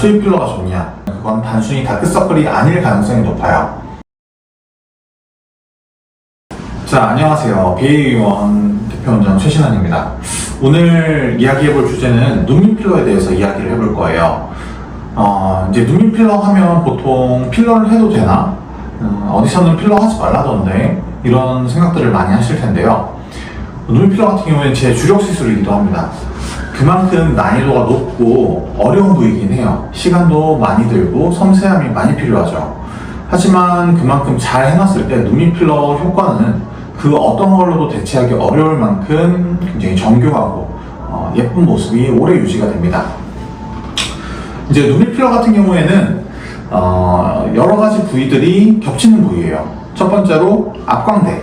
수입 필러가 좋냐? 그건 단순히 다크서클이 아닐 가능성이 높아요. 자, 안녕하세요. BA원 대표원장 최신환입니다. 오늘 이야기해볼 주제는 눈밑 필러에 대해서 이야기를 해볼 거예요. 이제 눈밑 필러 하면 보통 필러를 해도 되나? 어디서는 필러 하지 말라던데 이런 생각들을 많이 하실 텐데요. 눈밑 필러 같은 경우에는 제 주력 시술이기도 합니다. 그만큼 난이도가 높고 어려운 부위이긴 해요. 시간도 많이 들고 섬세함이 많이 필요하죠. 하지만 그만큼 잘 해놨을 때 눈밑 필러 효과는 그 어떤 걸로도 대체하기 어려울 만큼 굉장히 정교하고 예쁜 모습이 오래 유지가 됩니다. 이제 눈밑 필러 같은 경우에는 여러 가지 부위들이 겹치는 부위예요. 첫 번째로 앞광대.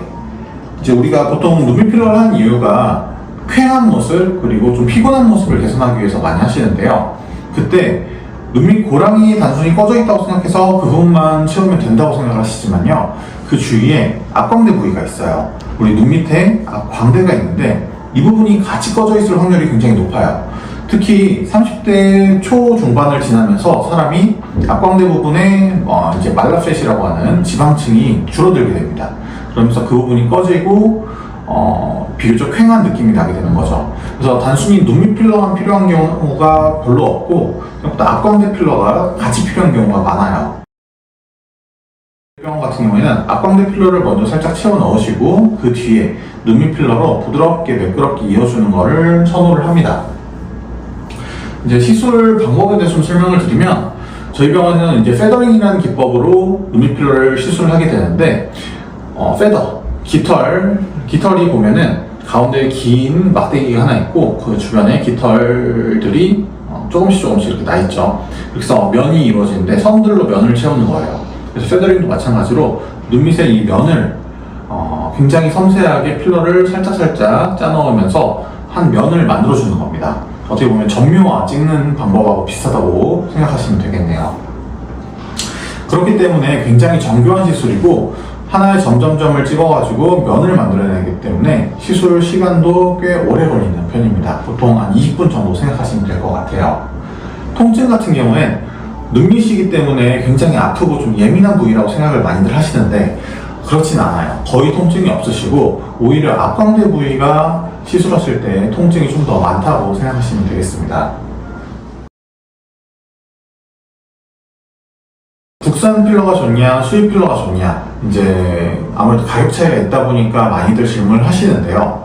이제 우리가 보통 눈밑 필러를 하는 이유가 쾌한 모습 그리고 좀 피곤한 모습을 개선하기 위해서 많이 하시는데요. 그때 눈밑 고랑이 단순히 꺼져 있다고 생각해서 그 부분만 채우면 된다고 생각하시지만요, 그 주위에 앞광대 부위가 있어요. 우리 눈 밑에 앞광대가 있는데 이 부분이 같이 꺼져 있을 확률이 굉장히 높아요. 특히 30대 초중반을 지나면서 사람이 앞광대 부분에 이제 말라펫이라고 하는 지방층이 줄어들게 됩니다. 그러면서 그 부분이 꺼지고 비교적 쾌한 느낌이 나게 되는 거죠. 그래서 단순히 눈밑 필러만 필요한 경우가 별로 없고 생각보다 앞광대 필러가 같이 필요한 경우가 많아요. 병원 같은 경우에는 앞광대 필러를 먼저 살짝 채워 넣으시고 그 뒤에 눈밑 필러로 부드럽게 매끄럽게 이어주는 것을 선호를 합니다. 이제 시술 방법에 대해서 좀 설명을 드리면, 저희 병원은 이제 페더링이라는 기법으로 눈밑 필러를 시술을 하게 되는데, 페더, 깃털이 보면은 가운데에 긴 막대기가 하나 있고 그 주변에 깃털들이 조금씩 이렇게 나 있죠. 그래서 면이 이루어지는데 선들로 면을 채우는 거예요. 그래서 페더링도 마찬가지로 눈밑에 이 면을 굉장히 섬세하게 필러를 살짝 짜 넣으면서 한 면을 만들어주는 겁니다. 어떻게 보면 전묘화 찍는 방법하고 비슷하다고 생각하시면 되겠네요. 그렇기 때문에 굉장히 정교한 시술이고 하나의 점점점을 찍어가지고 면을 만들어내기 때문에 시술 시간도 꽤 오래 걸리는 편입니다. 보통 한 20분 정도 생각하시면 될 것 같아요. 통증 같은 경우엔 눈밑이기 때문에 굉장히 아프고 좀 예민한 부위라고 생각을 많이들 하시는데 그렇진 않아요. 거의 통증이 없으시고 오히려 앞광대 부위가 시술하실 때 통증이 좀 더 많다고 생각하시면 되겠습니다. 국산 필러가 좋냐, 수입 필러가 좋냐, 이제 아무래도 가격 차이가 있다 보니까 많이들 질문을 하시는데요.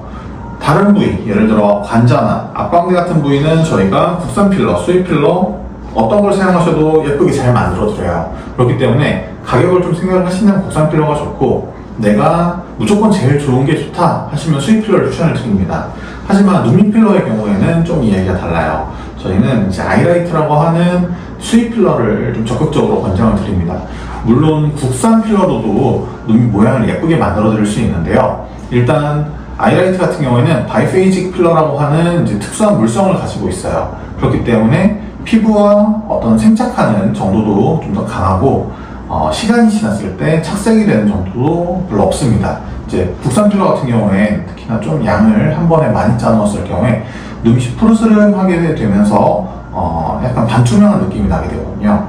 다른 부위, 예를 들어 관자나 앞광대 같은 부위는 저희가 국산 필러, 수입 필러 어떤 걸 사용하셔도 예쁘게 잘 만들어 드려요. 그렇기 때문에 가격을 좀 생각을 하시면 국산 필러가 좋고, 내가 무조건 제일 좋은 게 좋다 하시면 수입 필러를 추천을 드립니다. 하지만 눈밑 필러의 경우에는 좀 이야기가 달라요. 저희는 이제 아이라이트라고 하는 수입 필러를 좀 적극적으로 권장을 드립니다. 물론 국산 필러로도 눈밑 모양을 예쁘게 만들어 드릴 수 있는데요. 일단 아이라이트 같은 경우에는 바이페이직 필러라고 하는 이제 특수한 물성을 가지고 있어요. 그렇기 때문에 피부와 어떤 생착하는 정도도 좀 더 강하고 시간이 지났을 때 착색이 되는 정도도 별로 없습니다. 이제 국산 필러 같은 경우에 특히나 좀 양을 한 번에 많이 짜 넣었을 경우에 눈밑이 푸르스름하게 되면서 약간 반투명한 느낌이 나게 되거든요.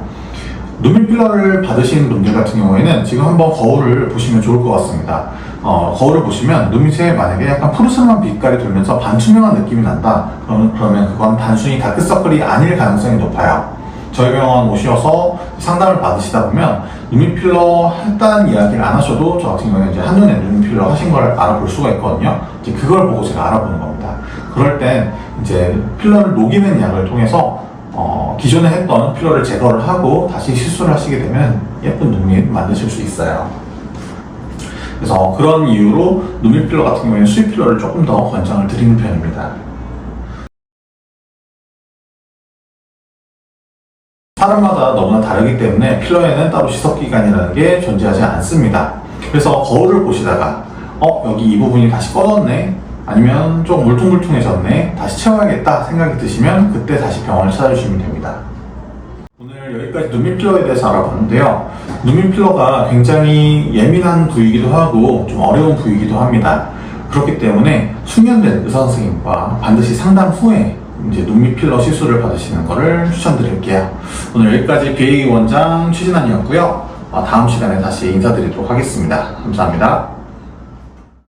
눈밑 필러를 받으신 분들 같은 경우에는 지금 한번 거울을 보시면 좋을 것 같습니다. 거울을 보시면 눈밑에 만약에 약간 푸르스름한 빛깔이 돌면서 반투명한 느낌이 난다, 그러면 그건 단순히 다크서클이 아닐 가능성이 높아요. 저희 병원 오셔서 상담을 받으시다 보면 눈밑 필러 했다는 이야기를 안 하셔도 저 같은 경우에 이제 한눈에 눈밑 필러 하신 걸 알아볼 수가 있거든요. 이제 그걸 보고 제가 알아보는 겁니다. 그럴 땐 이제 필러를 녹이는 약을 통해서 기존에 했던 필러를 제거를 하고 다시 시술을 하시게 되면 예쁜 눈밑 만드실 수 있어요. 그래서 그런 이유로 눈밑 필러 같은 경우에는 수입 필러를 조금 더 권장을 드리는 편입니다. 사람마다 너무나 다르기 때문에 필러에는 따로 시석기간이라는 게 존재하지 않습니다. 그래서 거울을 보시다가 여기 이 부분이 다시 꺼졌네, 아니면 좀 울퉁불퉁해졌네, 다시 채워야겠다 생각이 드시면 그때 다시 병원을 찾아주시면 됩니다. 오늘 여기까지 눈밑 필러에 대해서 알아봤는데요. 눈밑 필러가 굉장히 예민한 부위이기도 하고 좀 어려운 부위이기도 합니다. 그렇기 때문에 숙련된 의사 선생님과 반드시 상담 후에 이제 눈밑 필러 시술을 받으시는 거를 추천드릴게요. 오늘 여기까지 BA 원장 최진환이었고요. 다음 시간에 다시 인사드리도록 하겠습니다. 감사합니다.